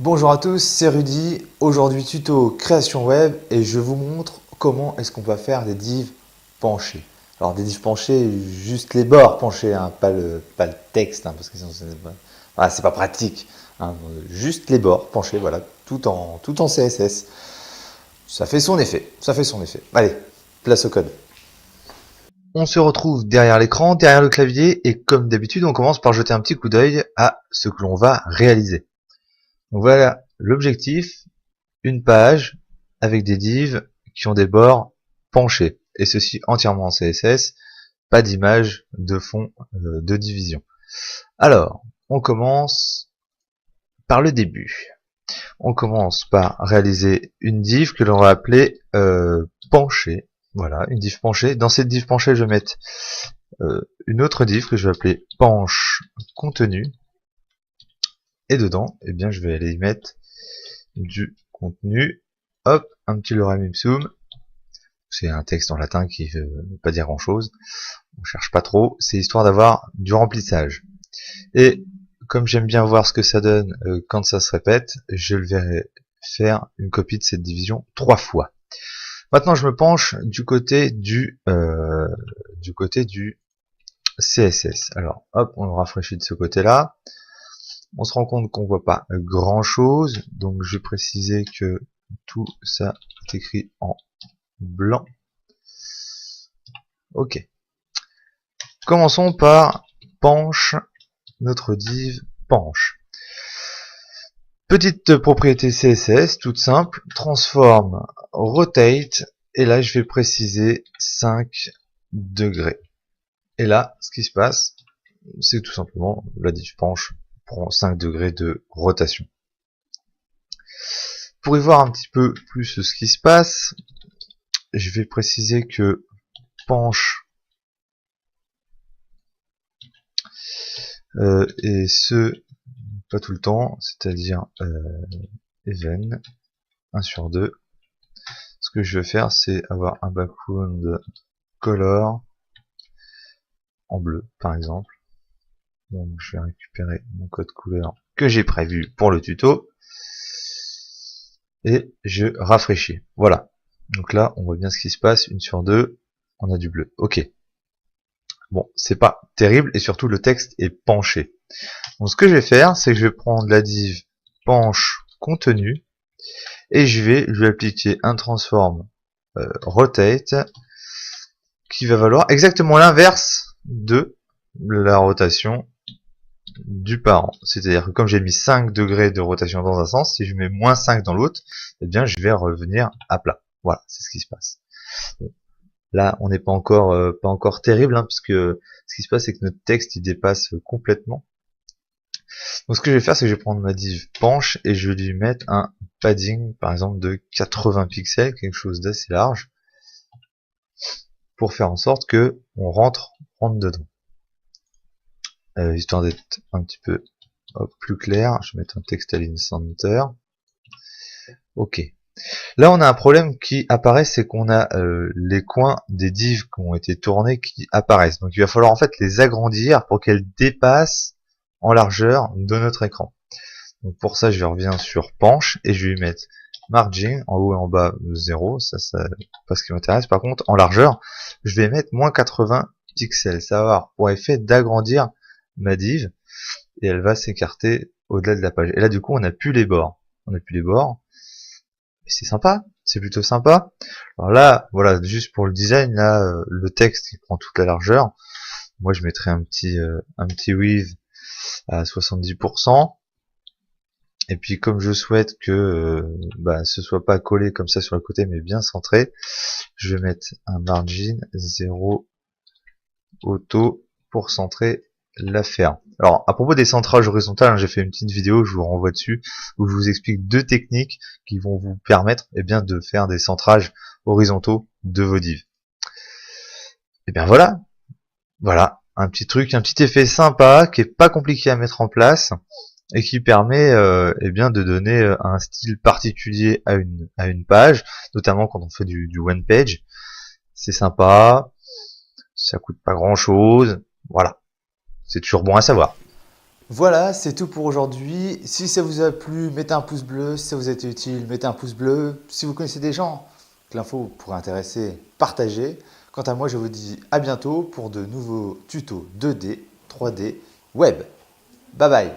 Bonjour à tous, c'est Rudy. Aujourd'hui tuto création web et je vous montre comment est-ce qu'on va faire des divs penchés. Alors des divs penchés, juste les bords penchés, hein, pas le texte, hein, parce que sinon c'est pas pratique. Hein. Juste les bords penchés, voilà, tout en CSS. Ça fait son effet, ça fait son effet. Allez, place au code. On se retrouve derrière l'écran, derrière le clavier, et comme d'habitude, on commence par jeter un petit coup d'œil à ce que l'on va réaliser. Donc voilà l'objectif, une page avec des divs qui ont des bords penchés, et ceci entièrement en CSS, pas d'image de fond de division. Alors, on commence par le début. On commence par réaliser une div que l'on va appeler penchée. Voilà, une div penchée. Dans cette div penchée, je vais mettre une autre div que je vais appeler penche contenu. Et dedans, eh bien, je vais aller y mettre du contenu. Hop, un petit lorem ipsum. C'est un texte en latin qui veut pas dire grand chose. On cherche pas trop. C'est histoire d'avoir du remplissage. Et comme j'aime bien voir ce que ça donne quand ça se répète, je vais faire une copie de cette division 3 fois. Maintenant, je me penche du côté du CSS. Alors, hop, on le rafraîchit de ce côté-là. On se rend compte qu'on voit pas grand chose, donc je vais préciser que tout ça est écrit en blanc. Ok. Commençons par penche, notre div penche. Petite propriété CSS, toute simple, transform, rotate, et là je vais préciser 5 degrés. Et là, ce qui se passe, c'est tout simplement la div penche prend 5 degrés de rotation. Pour y voir un petit peu plus ce qui se passe, je vais préciser que penche et ce, pas tout le temps, c'est-à-dire even 1 sur 2. Ce que je vais faire, c'est avoir un background color en bleu, par exemple. Donc je vais récupérer mon code couleur que j'ai prévu pour le tuto. Et je rafraîchis. Voilà. Donc là, on voit bien ce qui se passe. 1 sur 2, on a du bleu. Ok. Bon, c'est pas terrible et surtout le texte est penché. Donc ce que je vais faire, c'est que je vais prendre la div penche contenu et je vais lui appliquer un transform rotate qui va valoir exactement l'inverse de la rotation du parent. C'est-à-dire que comme j'ai mis 5 degrés de rotation dans un sens, si je mets moins 5 dans l'autre, eh bien je vais revenir à plat. Voilà, c'est ce qui se passe. Bon. Là, on n'est pas encore terrible, hein, puisque ce qui se passe, c'est que notre texte il dépasse complètement. Donc ce que je vais faire, c'est que je vais prendre ma div penche et je vais lui mettre un padding, par exemple, de 80 pixels, quelque chose d'assez large, pour faire en sorte que on rentre dedans. Histoire d'être un petit peu plus clair, je vais mettre un text align center. Ok. Là, on a un problème qui apparaît, c'est qu'on a les coins des divs qui ont été tournés qui apparaissent. Donc, il va falloir en fait les agrandir pour qu'elles dépassent en largeur de notre écran. Donc, pour ça, je reviens sur penche et je vais mettre margin en haut et en bas 0. Ça, pas ce qui m'intéresse. Par contre, en largeur, je vais mettre moins 80 pixels. Ça va avoir pour effet d'agrandir ma div et elle va s'écarter au-delà de la page. Et là, du coup, on n'a plus les bords. On n'a plus les bords. C'est sympa, c'est plutôt sympa. Alors là, voilà, juste pour le design, là, le texte qui prend toute la largeur. Moi, je mettrais un petit width à 70%. Et puis, comme je souhaite que ce soit pas collé comme ça sur le côté, mais bien centré, je vais mettre un margin 0 auto pour centrer l'affaire. Alors, à propos des centrages horizontales, hein, j'ai fait une petite vidéo, je vous renvoie dessus, où je vous explique 2 techniques qui vont vous permettre de faire des centrages horizontaux de vos divs. Et bien voilà, un petit truc, un petit effet sympa, qui est pas compliqué à mettre en place, et qui permet de donner un style particulier à une page, notamment quand on fait du one page. C'est sympa, ça coûte pas grand chose, voilà. C'est toujours bon à savoir. Voilà, c'est tout pour aujourd'hui. Si ça vous a plu, mettez un pouce bleu. Si ça vous a été utile, mettez un pouce bleu. Si vous connaissez des gens que l'info pourrait intéresser, partagez. Quant à moi, je vous dis à bientôt pour de nouveaux tutos 2D, 3D, web. Bye bye.